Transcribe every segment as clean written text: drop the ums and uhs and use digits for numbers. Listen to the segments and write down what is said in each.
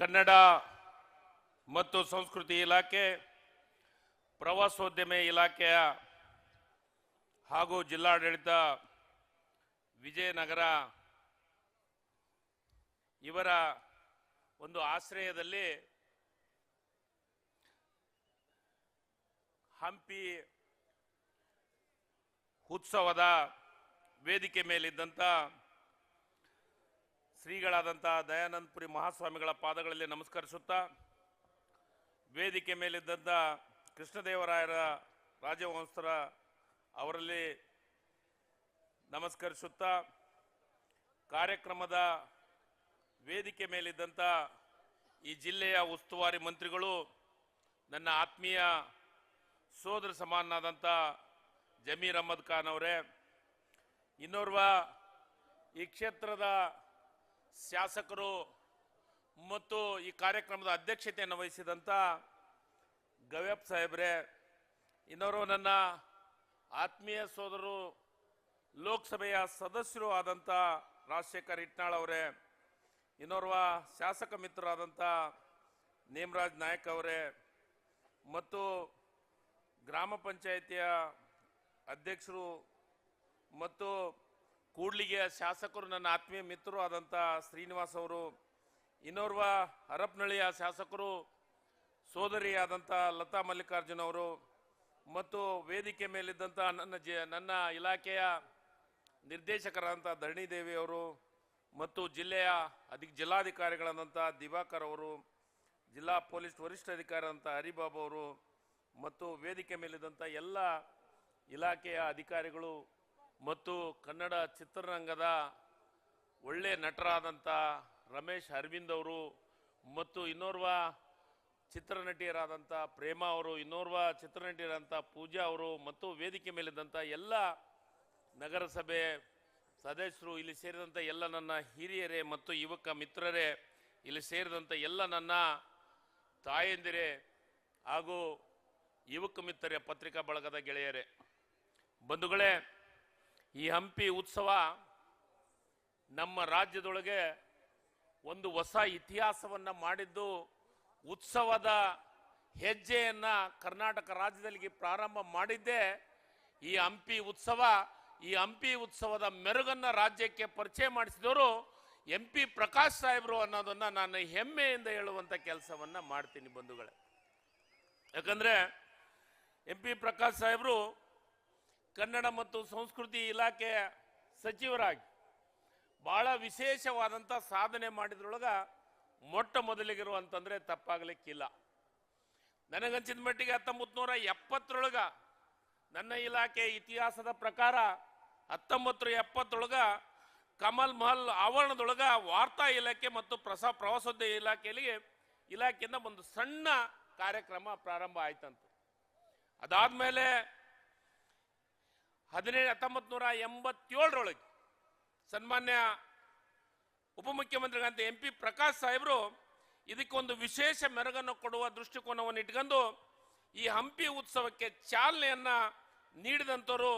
ಕನ್ನಡ ಮತ್ತು ಸಂಸ್ಕೃತಿ ಇಲಾಖೆ, ಪ್ರವಾಸೋದ್ಯಮ ಇಲಾಖೆಯ ಹಾಗೂ ಜಿಲ್ಲಾಡಳಿತ, ವಿಜಯನಗರ ಇವರ ಒಂದು ಆಶ್ರಯದಲ್ಲಿ ಹಂಪಿ ಉತ್ಸವದ ವೇದಿಕೆ ಮೇಲಿದ್ದಂಥ ಶ್ರೀಗಳಾದಂಥ ದಯಾನಂದಪುರಿ ಮಹಾಸ್ವಾಮಿಗಳ ಪಾದಗಳಲ್ಲಿ ನಮಸ್ಕರಿಸುತ್ತಾ, ವೇದಿಕೆ ಮೇಲಿದ್ದಂಥ ಕೃಷ್ಣದೇವರಾಯರ ರಾಜವಂಶಸ್ಥರ ಅವರಲ್ಲಿ ನಮಸ್ಕರಿಸುತ್ತಾ, ಕಾರ್ಯಕ್ರಮದ ವೇದಿಕೆ ಮೇಲಿದ್ದಂಥ ಈ ಜಿಲ್ಲೆಯ ಉಸ್ತುವಾರಿ ಮಂತ್ರಿಗಳು, ನನ್ನ ಆತ್ಮೀಯ ಸೋದರ ಸಮಾನನಾದಂಥ ಜಮೀರ್ ಅಹಮದ್ ಖಾನ್ ಅವರೇ, ಇನ್ನೋರ್ವ ಈ ಕ್ಷೇತ್ರದ ಶಾಸಕರು ಮತ್ತು ಈ ಕಾರ್ಯಕ್ರಮದ ಅಧ್ಯಕ್ಷತೆಯನ್ನು ವಹಿಸಿದಂಥ ಗವ್ಯಪ್ ಸಾಹೇಬ್ರೆ, ಇನ್ನೋರ್ವ ನನ್ನ ಆತ್ಮೀಯ ಸೋದರರು ಲೋಕಸಭೆಯ ಸದಸ್ಯರು ಆದಂಥ ರಾಜಶೇಖರ್ ಇಟ್ನಾಳ್ ಅವರೇ, ಇನ್ನೋರ್ವ ಶಾಸಕ ಮಿತ್ರರಾದಂಥ ನೇಮರಾಜ್ ನಾಯಕ್ ಅವರೇ ಮತ್ತು ಗ್ರಾಮ ಪಂಚಾಯಿತಿಯ ಅಧ್ಯಕ್ಷರು ಮತ್ತು ಕೂಡ್ಲಿಗೆಯ ಶಾಸಕರು, ನನ್ನ ಆತ್ಮೀಯ ಮಿತ್ರರು ಆದಂಥ ಶ್ರೀನಿವಾಸ್ ಅವರು, ಇನ್ನೋರ್ವ ಹರಪನಹಳ್ಳಿಯ ಶಾಸಕರು ಸೋದರಿಯಾದಂಥ ಲತಾ ಮಲ್ಲಿಕಾರ್ಜುನ್ ಅವರು ಮತ್ತು ವೇದಿಕೆ ಮೇಲಿದ್ದಂಥ ನನ್ನ ಇಲಾಖೆಯ ನಿರ್ದೇಶಕರಾದಂಥ ಧರಣಿದೇವಿ ಅವರು ಮತ್ತು ಜಿಲ್ಲೆಯ ಜಿಲ್ಲಾಧಿಕಾರಿಗಳಾದಂಥ ದಿವಾಕರ್ ಅವರು, ಜಿಲ್ಲಾ ಪೊಲೀಸ್ ವರಿಷ್ಠಾಧಿಕಾರಿಯಾದಂಥ ಹರಿಬಾಬು ಅವರು ಮತ್ತು ವೇದಿಕೆ ಮೇಲಿದ್ದಂಥ ಎಲ್ಲ ಇಲಾಖೆಯ ಅಧಿಕಾರಿಗಳು ಮತ್ತು ಕನ್ನಡ ಚಿತ್ರರಂಗದ ಒಳ್ಳೆಯ ನಟರಾದಂಥ ರಮೇಶ್ ಅರವಿಂದ್ ಅವರು ಮತ್ತು ಇನ್ನೋರ್ವ ಚಿತ್ರನಟಿಯರಾದಂಥ ಪ್ರೇಮಾ ಅವರು, ಇನ್ನೋರ್ವ ಚಿತ್ರನಟಿಯರಾದಂಥ ಪೂಜಾ ಅವರು ಮತ್ತು ವೇದಿಕೆ ಮೇಲಿದ್ದಂಥ ಎಲ್ಲ ನಗರಸಭೆ ಸದಸ್ಯರು, ಇಲ್ಲಿ ಸೇರಿದಂಥ ಎಲ್ಲ ನನ್ನ ಹಿರಿಯರೇ ಮತ್ತು ಯುವಕ ಮಿತ್ರರೇ, ಇಲ್ಲಿ ಸೇರಿದಂಥ ಎಲ್ಲ ನನ್ನ ತಾಯಂದಿರೇ ಹಾಗೂ ಯುವಕ ಮಿತ್ರರೇ, ಪತ್ರಿಕಾ ಬಳಗದ ಗೆಳೆಯರೇ, ಬಂಧುಗಳೇ, ಈ ಹಂಪಿ ಉತ್ಸವ ನಮ್ಮ ರಾಜ್ಯದೊಳಗೆ ಒಂದು ಹೊಸ ಇತಿಹಾಸವನ್ನು ಮಾಡಿದ್ದು, ಉತ್ಸವದ ಹೆಜ್ಜೆಯನ್ನ ಕರ್ನಾಟಕ ರಾಜ್ಯದಲ್ಲಿ ಪ್ರಾರಂಭ ಮಾಡಿದ್ದೇ ಈ ಹಂಪಿ ಉತ್ಸವ. ಈ ಹಂಪಿ ಉತ್ಸವದ ಮೆರುಗನ್ನ ರಾಜ್ಯಕ್ಕೆ ಪರಿಚಯ ಮಾಡಿಸಿದವರು MP ಪ್ರಕಾಶ್ ಸಾಹೇಬರು ಅನ್ನೋದನ್ನ ನಾನು ಹೆಮ್ಮೆಯಿಂದ ಹೇಳುವಂತ ಕೆಲಸವನ್ನ ಮಾಡ್ತೀನಿ ಬಂಧುಗಳೇ. ಯಾಕಂದ್ರೆ MP ಪ್ರಕಾಶ್ ಸಾಹೇಬರು ಕನ್ನಡ ಮತ್ತು ಸಂಸ್ಕೃತಿ ಇಲಾಖೆಯ ಸಚಿವರಾಗಿ ಬಹಳ ವಿಶೇಷವಾದಂಥ ಸಾಧನೆ ಮಾಡಿದ್ರೊಳಗ ಮೊಟ್ಟ ಮೊದಲಿಗಿರುವಂತಂದ್ರೆ ತಪ್ಪಾಗಲಿಕ್ಕಿಲ್ಲ. ನನಗನ್ಸಿದ ಮಟ್ಟಿಗೆ 1970ರೊಳಗ ನನ್ನ ಇಲಾಖೆ ಇತಿಹಾಸದ ಪ್ರಕಾರ 1970ರೊಳಗ ಕಮಲ್ ಮಹಲ್ ಆವರಣದೊಳಗ ವಾರ್ತಾ ಇಲಾಖೆ ಮತ್ತು ಪ್ರವಾಸೋದ್ಯಮ ಇಲಾಖೆಯಿಂದ ಒಂದು ಸಣ್ಣ ಕಾರ್ಯಕ್ರಮ ಪ್ರಾರಂಭ ಆಯ್ತಂತ. ಅದಾದ್ಮೇಲೆ 1987ರೊಳಗೆ ಸನ್ಮಾನ್ಯ ಉಪಮುಖ್ಯಮಂತ್ರಿಗಳಂತ MP ಪ್ರಕಾಶ್ ಸಾಹೇಬರು ಇದಕ್ಕೊಂದು ವಿಶೇಷ ಮೆರುಗನ್ನು ಕೊಡುವ ದೃಷ್ಟಿಕೋನವನ್ನು ಇಟ್ಕೊಂಡು ಈ ಹಂಪಿ ಉತ್ಸವಕ್ಕೆ ಚಾಲನೆಯನ್ನ ನೀಡಿದಂಥವ್ರು,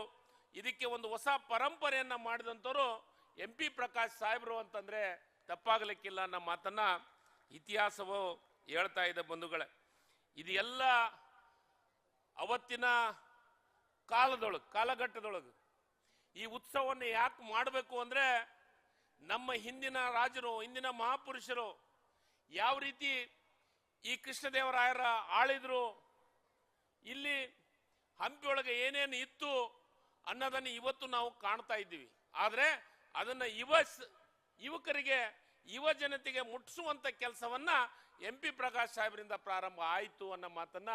ಇದಕ್ಕೆ ಒಂದು ಹೊಸ ಪರಂಪರೆಯನ್ನ ಮಾಡಿದಂಥವ್ರು MP ಪ್ರಕಾಶ್ ಸಾಹೇಬರು ಅಂತಂದ್ರೆ ತಪ್ಪಾಗಲಿಕ್ಕಿಲ್ಲ ಅನ್ನೋ ಮಾತನ್ನ ಇತಿಹಾಸವು ಹೇಳ್ತಾ ಇದೆ ಬಂಧುಗಳೇ. ಇದು ಎಲ್ಲ ಅವತ್ತಿನ ಕಾಲಘಟ್ಟದೊಳಗೆ ಈ ಉತ್ಸವವನ್ನು ಯಾಕೆ ಮಾಡಬೇಕು ಅಂದ್ರೆ, ನಮ್ಮ ಹಿಂದಿನ ರಾಜರು, ಹಿಂದಿನ ಮಹಾಪುರುಷರು ಯಾವ ರೀತಿ ಈ ಕೃಷ್ಣದೇವರಾಯರ ಆಳಿದ್ರು, ಇಲ್ಲಿ ಹಂಪಿಯೊಳಗೆ ಏನೇನು ಇತ್ತು ಅನ್ನೋದನ್ನು ಇವತ್ತು ನಾವು ಕಾಣ್ತಾ ಇದ್ದೀವಿ. ಆದರೆ ಅದನ್ನ ಯುವಕರಿಗೆ, ಯುವ ಜನತೆಗೆ ಮುಟ್ಟಿಸುವಂತ ಕೆಲಸವನ್ನ MP ಪ್ರಕಾಶ್ ಸಾಹೇಬರಿಂದ ಪ್ರಾರಂಭ ಆಯಿತು ಅನ್ನೋ ಮಾತನ್ನ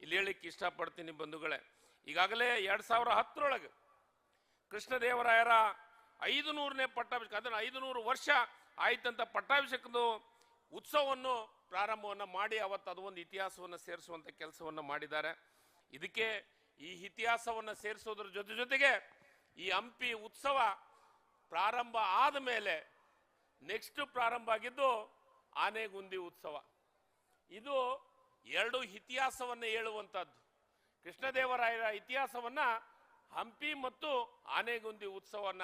ಇಲ್ಲಿ ಹೇಳಿಕ್ಕೆ ಇಷ್ಟಪಡ್ತೀನಿ ಬಂಧುಗಳೇ. ಈಗಾಗಲೇ 2010ರೊಳಗೆ ಕೃಷ್ಣದೇವರಾಯರ 500ನೇ ಪಟ್ಟಾಭಿಷೇಕ, ಅದನ್ನು 500 ವರ್ಷ ಆಯ್ತಂತ ಪಟ್ಟಾಭಿಷೇಕದ ಉತ್ಸವವನ್ನು ಪ್ರಾರಂಭವನ್ನು ಮಾಡಿ ಅವತ್ತು ಅದು ಒಂದು ಇತಿಹಾಸವನ್ನು ಸೇರಿಸುವಂತ ಕೆಲಸವನ್ನು ಮಾಡಿದ್ದಾರೆ. ಇದಕ್ಕೆ ಈ ಇತಿಹಾಸವನ್ನು ಸೇರಿಸೋದ್ರ ಜೊತೆಗೆ ಈ ಹಂಪಿ ಉತ್ಸವ ಪ್ರಾರಂಭ ಆದ ಮೇಲೆ ನೆಕ್ಸ್ಟ್ ಪ್ರಾರಂಭ ಆಗಿದ್ದು ಆನೆಗುಂದಿ ಉತ್ಸವ. ಇದು ಎರಡು ಇತಿಹಾಸವನ್ನು ಹೇಳುವಂಥದ್ದು. ಕೃಷ್ಣದೇವರಾಯರ ಇತಿಹಾಸವನ್ನ ಹಂಪಿ ಮತ್ತು ಆನೆಗುಂದಿ ಉತ್ಸವನ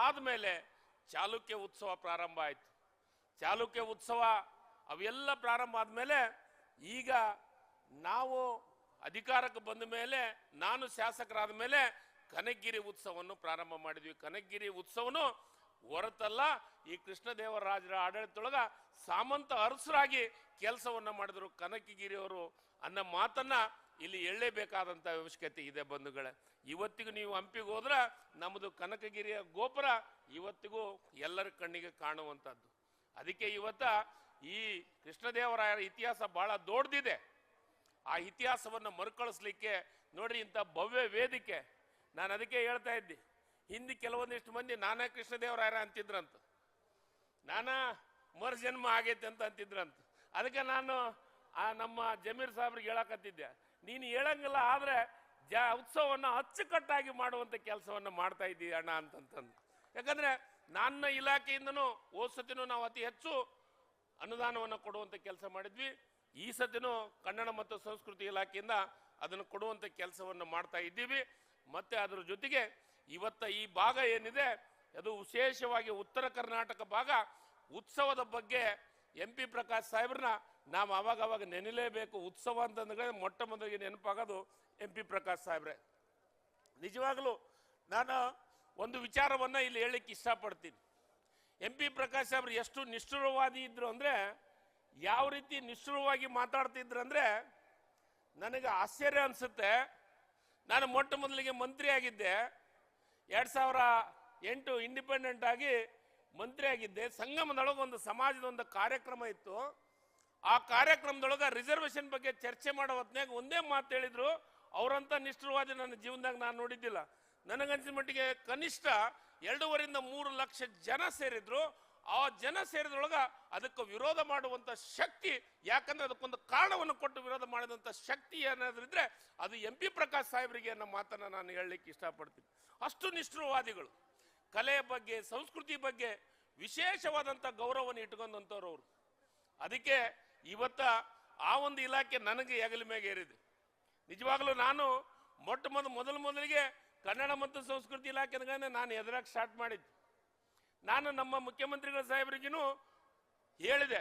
ಆದ್ಮೇಲೆ ಚಾಲುಕ್ಯ ಉತ್ಸವ ಪ್ರಾರಂಭ ಆಯಿತು. ಚಾಲುಕ್ಯ ಉತ್ಸವ ಅವೆಲ್ಲ ಪ್ರಾರಂಭ ಆದಮೇಲೆ ಈಗ ನಾವು ಅಧಿಕಾರಕ್ಕೆ ಬಂದ ಮೇಲೆ, ನಾನು ಶಾಸಕರಾದ ಮೇಲೆ ಕನಕಗಿರಿ ಉತ್ಸವವನ್ನು ಪ್ರಾರಂಭ ಮಾಡಿದ್ವಿ. ಕನಕಗಿರಿ ಉತ್ಸವನು ಹೊರತಲ್ಲ, ಈ ಕೃಷ್ಣದೇವರಾಜರ ಆಡಳಿತದೊಳಗ ಸಾಮಂತ ಅರಸರಾಗಿ ಕೆಲಸವನ್ನ ಮಾಡಿದ್ರು ಕನಕಗಿರಿಯವರು ಅನ್ನೋ ಮಾತನ್ನ ಇಲ್ಲಿ ಹೇಳಲೇಬೇಕಾದಂತ ಅವಶ್ಯಕತೆ ಇದೆ ಬಂಧುಗಳೇ. ಇವತ್ತಿಗೂ ನೀವು ಹಂಪಿಗೆ ಹೋದ್ರೆ ನಮ್ಮದು ಕನಕಗಿರಿಯ ಗೋಪುರ ಇವತ್ತಿಗೂ ಎಲ್ಲರ ಕಣ್ಣಿಗೆ ಕಾಣುವಂಥದ್ದು. ಅದಕ್ಕೆ ಇವತ್ತ ಈ ಕೃಷ್ಣದೇವರಾಯರ ಇತಿಹಾಸ ಬಹಳ ದೊಡ್ಡದಿದೆ. ಆ ಇತಿಹಾಸವನ್ನು ಮರುಕಳಿಸ್ಲಿಕ್ಕೆ ನೋಡ್ರಿ ಇಂಥ ಭವ್ಯ ವೇದಿಕೆ. ನಾನು ಅದಕ್ಕೆ ಹೇಳ್ತಾ ಇದ್ದೆ, ಹಿಂದೆ ಕೆಲವೊಂದಿಷ್ಟು ಮಂದಿ ನಾನಾ ಕೃಷ್ಣದೇವರಾಯರ ಅಂತಿದ್ರಂತ, ನಾನಾ ಮರುಜನ್ಮ ಆಗೈತೆ ಅಂತ ಅಂತಿದ್ರಂತ. ಅದಕ್ಕೆ ನಾನು ನಮ್ಮ ಜಮೀರ್ ಸಾಹೇಬ್ರಿಗೆ ಹೇಳಕತ್ತಿದ್ದೆ, ನೀನು ಹೇಳಂಗಿಲ್ಲ, ಆದ್ರೆ ಉತ್ಸವವನ್ನು ಅಚ್ಚುಕಟ್ಟಾಗಿ ಮಾಡುವಂತ ಕೆಲಸವನ್ನು ಮಾಡ್ತಾ ಇದ್ದೀವಿ ಅಣ್ಣ ಅಂತಂತಂದು. ಯಾಕಂದ್ರೆ ನನ್ನ ಇಲಾಖೆಯಿಂದನೂ ಹೋದ ಸತಿನೂ ನಾವು ಅತಿ ಹೆಚ್ಚು ಅನುದಾನವನ್ನು ಕೊಡುವಂತ ಕೆಲಸ ಮಾಡಿದ್ವಿ. ಈ ಸತಿನೂ ಕನ್ನಡ ಮತ್ತು ಸಂಸ್ಕೃತಿ ಇಲಾಖೆಯಿಂದ ಅದನ್ನು ಕೊಡುವಂತ ಕೆಲಸವನ್ನು ಮಾಡ್ತಾ ಇದ್ದೀವಿ. ಮತ್ತೆ ಅದರ ಜೊತೆಗೆ ಇವತ್ತ ಈ ಭಾಗ ಏನಿದೆ ಅದು ವಿಶೇಷವಾಗಿ ಉತ್ತರ ಕರ್ನಾಟಕ ಭಾಗ ಉತ್ಸವದ ಬಗ್ಗೆ MP ಪ್ರಕಾಶ್ ಸಾಹೇಬ್ರನ್ನ ನಾವು ಅವಾಗ ನೆನಲೇಬೇಕು. ಉತ್ಸವ ಅಂತಂದ್ರೆ ಮೊಟ್ಟ ಮೊದಲಿಗೆ ನೆನಪಾಗೋದು MP ಪ್ರಕಾಶ್ ಸಾಹೇಬ್ರೆ. ನಿಜವಾಗ್ಲೂ ನಾನು ಒಂದು ವಿಚಾರವನ್ನ ಇಲ್ಲಿ ಹೇಳಲಿಕ್ಕೆ ಇಷ್ಟಪಡ್ತೀನಿ. MP ಪ್ರಕಾಶ್ ಸಾಹೇಬ್ರು ಎಷ್ಟು ನಿಷ್ಠುರವಾದಿ ಇದ್ರು ಅಂದ್ರೆ, ಯಾವ ರೀತಿ ನಿಷ್ಠುರವಾಗಿ ಮಾತಾಡ್ತಿದ್ರು ನನಗೆ ಆಶ್ಚರ್ಯ ಅನ್ಸುತ್ತೆ. ನಾನು ಮೊಟ್ಟ ಮೊದಲಿಗೆ ಮಂತ್ರಿ ಆಗಿದ್ದೆ, 2008 ಇಂಡಿಪೆಂಡೆಂಟ್ ಆಗಿ ಮಂತ್ರಿ ಆಗಿದ್ದೆ. ಸಂಗಮದೊಳಗೆ ಒಂದು ಸಮಾಜದ ಒಂದು ಕಾರ್ಯಕ್ರಮ ಇತ್ತು. ಆ ಕಾರ್ಯಕ್ರಮದೊಳಗೆ ರಿಸರ್ವೇಶನ್ ಬಗ್ಗೆ ಚರ್ಚೆ ಮಾಡೋ ಹೊತ್ನಾಗ ಒಂದೇ ಮಾತು ಹೇಳಿದ್ರು, ಅವರಂತ ನಿಷ್ಠುರವಾದಿ ನನ್ನ ಜೀವನದಾಗ ನಾನು ನೋಡಿದ್ದಿಲ್ಲ. ನನಗನ್ಸಿದ ಮಟ್ಟಿಗೆ ಕನಿಷ್ಠ 2.5-3 ಲಕ್ಷ ಜನ ಸೇರಿದ್ರು. ಆ ಜನ ಸೇರಿದ್ರೊಳಗ ಅದಕ್ಕೆ ವಿರೋಧ ಮಾಡುವಂತ ಶಕ್ತಿ, ಯಾಕಂದ್ರೆ ಅದಕ್ಕೊಂದು ಕಾರಣವನ್ನು ಕೊಟ್ಟು ವಿರೋಧ ಮಾಡಿದಂತ ಶಕ್ತಿ ಏನಾದ್ರಿದ್ರೆ ಅದು MP ಪ್ರಕಾಶ್ ಸಾಹೇಬರಿಗೆ ಅನ್ನೋ ಮಾತನ್ನ ನಾನು ಹೇಳಲಿಕ್ಕೆ ಇಷ್ಟಪಡ್ತೀನಿ. ಅಷ್ಟು ನಿಷ್ಠುರವಾದಿಗಳು, ಕಲೆಯ ಬಗ್ಗೆ ಸಂಸ್ಕೃತಿ ಬಗ್ಗೆ ವಿಶೇಷವಾದಂತ ಗೌರವವನ್ನು ಇಟ್ಕೊಂಡಂತವ್ರು ಅವರು. ಅದಕ್ಕೆ ಇವತ್ತ ಆ ಒಂದು ಇಲಾಖೆ ನನಗೆ ಹೆಗಲ ಮೇಲೆ ಏರಿದೆ. ನಿಜವಾಗ್ಲೂ ನಾನು ಮೊದಲಿಗೆ ಕನ್ನಡ ಮತ್ತು ಸಂಸ್ಕೃತಿ ಇಲಾಖೆ ನಾನು ಎದುರಾಗಿ ಸ್ಟಾರ್ಟ್ ಮಾಡಿದ್ದೆ. ನಾನು ನಮ್ಮ ಮುಖ್ಯಮಂತ್ರಿಗಳ ಸಾಹೇಬರಿಗೂ ಹೇಳಿದೆ,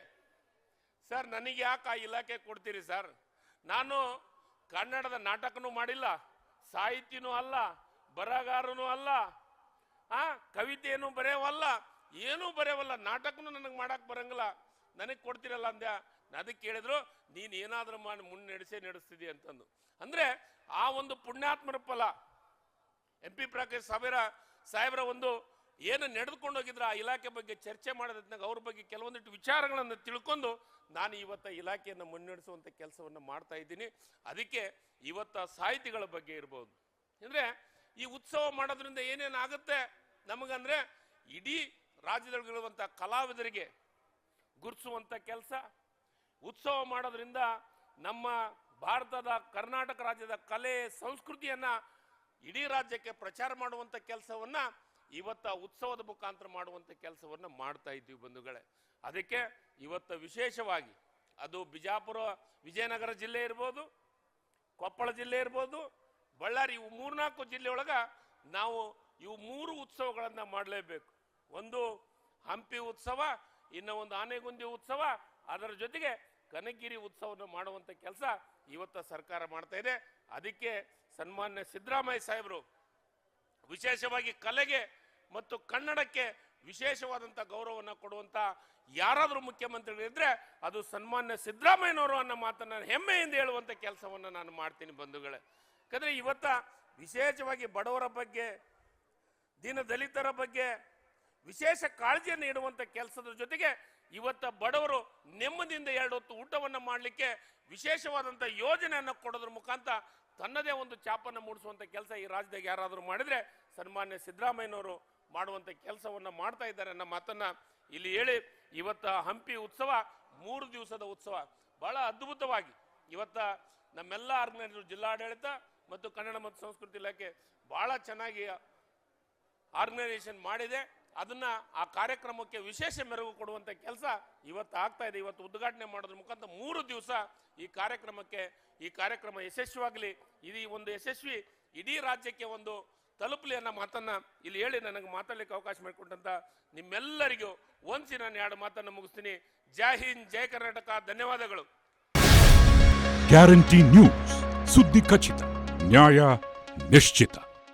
ಸರ್ ನನಗೆ ಯಾಕೆ ಆ ಇಲಾಖೆ ಕೊಡ್ತೀರಿ ಸರ್, ನಾನು ಕನ್ನಡದ ನಾಟಕನೂ ಮಾಡಿಲ್ಲ, ಸಾಹಿತ್ಯನೂ ಅಲ್ಲ, ಬರಹಗಾರನೂ ಅಲ್ಲ, ಕವಿತೆಯನ್ನು ಬರೆಯವಲ್ಲ, ಏನೂ ಬರೆಯವಲ್ಲ, ನಾಟಕನೂ ನನಗೆ ಮಾಡಕ್ ಬರಂಗಿಲ್ಲ, ನನಗೆ ಕೊಡ್ತಿರಲ್ಲ ಅಂದ್ಯಾ. ಅದಕ್ಕೆ ಕೇಳಿದ್ರು, ನೀನು ಏನಾದ್ರೂ ಮಾಡಿ ನಡೆಸ್ತಿದಿ ಅಂತಂದು. ಅಂದ್ರೆ ಆ ಒಂದು ಪುಣ್ಯಾತ್ಮರ ಫಲ MP ಪ್ರಕಾಶ್ ಸಾಹೇಬ್ರ ಒಂದು ಏನು ನಡೆದುಕೊಂಡು ಹೋಗಿದ್ರ ಆ ಇಲಾಖೆ ಬಗ್ಗೆ ಚರ್ಚೆ ಮಾಡೋದ್ನಾಗ ಅವ್ರ ಬಗ್ಗೆ ಕೆಲವೊಂದಿಷ್ಟು ವಿಚಾರಗಳನ್ನು ತಿಳ್ಕೊಂಡು ನಾನು ಇವತ್ತ ಇಲಾಖೆಯನ್ನು ಮುನ್ನಡೆಸುವಂತ ಕೆಲಸವನ್ನು ಮಾಡ್ತಾ ಇದ್ದೀನಿ. ಅದಕ್ಕೆ ಇವತ್ತ ಸಾಹಿತಿಗಳ ಬಗ್ಗೆ ಇರ್ಬೋದು, ಅಂದ್ರೆ ಈ ಉತ್ಸವ ಮಾಡೋದ್ರಿಂದ ಏನೇನಾಗುತ್ತೆ ನಮಗಂದ್ರೆ ಇಡೀ ರಾಜ್ಯದಲ್ಲಿರುವಂತ ಕಲಾವಿದರಿಗೆ ಗುರುತಿಸುವಂತ ಕೆಲಸ, ಉತ್ಸವ ಮಾಡೋದ್ರಿಂದ ನಮ್ಮ ಭಾರತದ ಕರ್ನಾಟಕ ರಾಜ್ಯದ ಕಲೆ ಸಂಸ್ಕೃತಿಯನ್ನ ಇಡೀ ರಾಜ್ಯಕ್ಕೆ ಪ್ರಚಾರ ಮಾಡುವಂತ ಕೆಲಸವನ್ನ ಇವತ್ತ ಉತ್ಸವದ ಮುಖಾಂತರ ಮಾಡುವಂತ ಕೆಲಸವನ್ನ ಮಾಡ್ತಾ ಇದ್ದೀವಿ ಬಂಧುಗಳೇ. ಅದಕ್ಕೆ ಇವತ್ತು ವಿಶೇಷವಾಗಿ ಅದು ಬಿಜಾಪುರ ವಿಜಯನಗರ ಜಿಲ್ಲೆ ಇರ್ಬೋದು, ಕೊಪ್ಪಳ ಜಿಲ್ಲೆ ಇರ್ಬೋದು, ಬಳ್ಳಾರಿ, ಇವು 3-4 ಜಿಲ್ಲೆಯೊಳಗ ನಾವು ಇವು 3 ಉತ್ಸವಗಳನ್ನ ಮಾಡಲೇಬೇಕು. ಒಂದು ಹಂಪಿ ಉತ್ಸವ, ಇನ್ನು ಒಂದು ಆನೆಗುಂದಿ ಉತ್ಸವ, ಅದರ ಜೊತೆಗೆ ಕನಕಗಿರಿ ಉತ್ಸವವನ್ನು ಮಾಡುವಂತ ಕೆಲಸ ಇವತ್ತ ಸರ್ಕಾರ ಮಾಡ್ತಾ ಇದೆ. ಅದಕ್ಕೆ ಸನ್ಮಾನ್ಯ ಸಿದ್ದರಾಮಯ್ಯ ಸಾಹೇಬರು ವಿಶೇಷವಾಗಿ ಕಲೆಗೆ ಮತ್ತು ಕನ್ನಡಕ್ಕೆ ವಿಶೇಷವಾದಂತ ಗೌರವವನ್ನು ಕೊಡುವಂತ ಯಾರಾದರೂ ಮುಖ್ಯಮಂತ್ರಿಗಳಿದ್ರೆ ಅದು ಸನ್ಮಾನ್ಯ ಸಿದ್ದರಾಮಯ್ಯನವರು ಅನ್ನೋ ಮಾತನ್ನ ಹೆಮ್ಮೆಯಿಂದ ಹೇಳುವಂತ ಕೆಲಸವನ್ನ ನಾನು ಮಾಡ್ತೀನಿ ಬಂಧುಗಳೇ. ಯಾಕಂದ್ರೆ ಇವತ್ತ ವಿಶೇಷವಾಗಿ ಬಡವರ ಬಗ್ಗೆ, ದೀನ ದಲಿತರ ಬಗ್ಗೆ ವಿಶೇಷ ಕಾಳಜಿಯನ್ನು ನೀಡುವಂತ ಕೆಲಸದ ಜೊತೆಗೆ ಇವತ್ತ ಬಡವರು ನೆಮ್ಮದಿಯಿಂದ 2 ಹೊತ್ತು ಊಟವನ್ನ ಮಾಡಲಿಕ್ಕೆ ವಿಶೇಷವಾದಂತ ಯೋಜನೆಯನ್ನು ಕೊಡೋದ್ರ ಮುಖಾಂತರ ತನ್ನದೇ ಒಂದು ಛಾಪನ್ನು ಮೂಡಿಸುವಂತ ಕೆಲಸ ಈ ರಾಜ್ಯದಾಗ ಯಾರಾದರೂ ಮಾಡಿದ್ರೆ ಸನ್ಮಾನ್ಯ ಸಿದ್ದರಾಮಯ್ಯನವರು ಮಾಡುವಂತ ಕೆಲಸವನ್ನ ಮಾಡ್ತಾ ಇದ್ದಾರೆ ಅನ್ನೋ ಮಾತನ್ನ ಇಲ್ಲಿ ಹೇಳಿ, ಇವತ್ತ ಹಂಪಿ ಉತ್ಸವ 3 ದಿವಸದ ಉತ್ಸವ ಬಹಳ ಅದ್ಭುತವಾಗಿ ಇವತ್ತ ನಮ್ಮೆಲ್ಲ ಆರ್ಗನೈಸರ್, ಜಿಲ್ಲಾಡಳಿತ ಮತ್ತು ಕನ್ನಡ ಮತ್ತು ಸಂಸ್ಕೃತಿ ಇಲಾಖೆ ಬಹಳ ಚೆನ್ನಾಗಿ ಆರ್ಗನೈಸೇಷನ್ ಮಾಡಿದೆ. ಅದನ್ನ ಆ ಕಾರ್ಯಕ್ರಮಕ್ಕೆ ವಿಶೇಷ ಮೆರುಗು ಕೊಡುವಂತ ಕೆಲಸ ಇವತ್ತು ಆಗ್ತಾ ಇದೆ. ಇವತ್ತು ಉದ್ಘಾಟನೆ ಮಾಡೋದ್ರ ಮುಖಾಂತರ 3 ದಿವಸ ಈ ಕಾರ್ಯಕ್ರಮ ಯಶಸ್ವಿಯಾಗಲಿ. ಇದು ಒಂದು ಯಶಸ್ವಿ ಇಡೀ ರಾಜ್ಯಕ್ಕೆ ಒಂದು ತಲುಪಲಿ ಅನ್ನೋ ಮಾತನ್ನ ಇಲ್ಲಿ ಹೇಳಿ ನನಗೆ ಮಾತಾಡಲಿಕ್ಕೆ ಅವಕಾಶ ಮಾಡಿಕೊಟ್ಟಂತ ನಿಮ್ಮೆಲ್ಲರಿಗೂ ಒಂದ್ಸಿ ನಾನು 2 ಮಾತನ್ನು ಮುಗಿಸ್ತೀನಿ. ಜೈ ಹಿಂದ್, ಜೈ ಕರ್ನಾಟಕ, ಧನ್ಯವಾದಗಳು. ಗ್ಯಾರಂಟಿ ನ್ಯೂಸ್, ಸುದ್ದಿ ಖಚಿತ, ನ್ಯಾಯ ನಿಶ್ಚಿತ.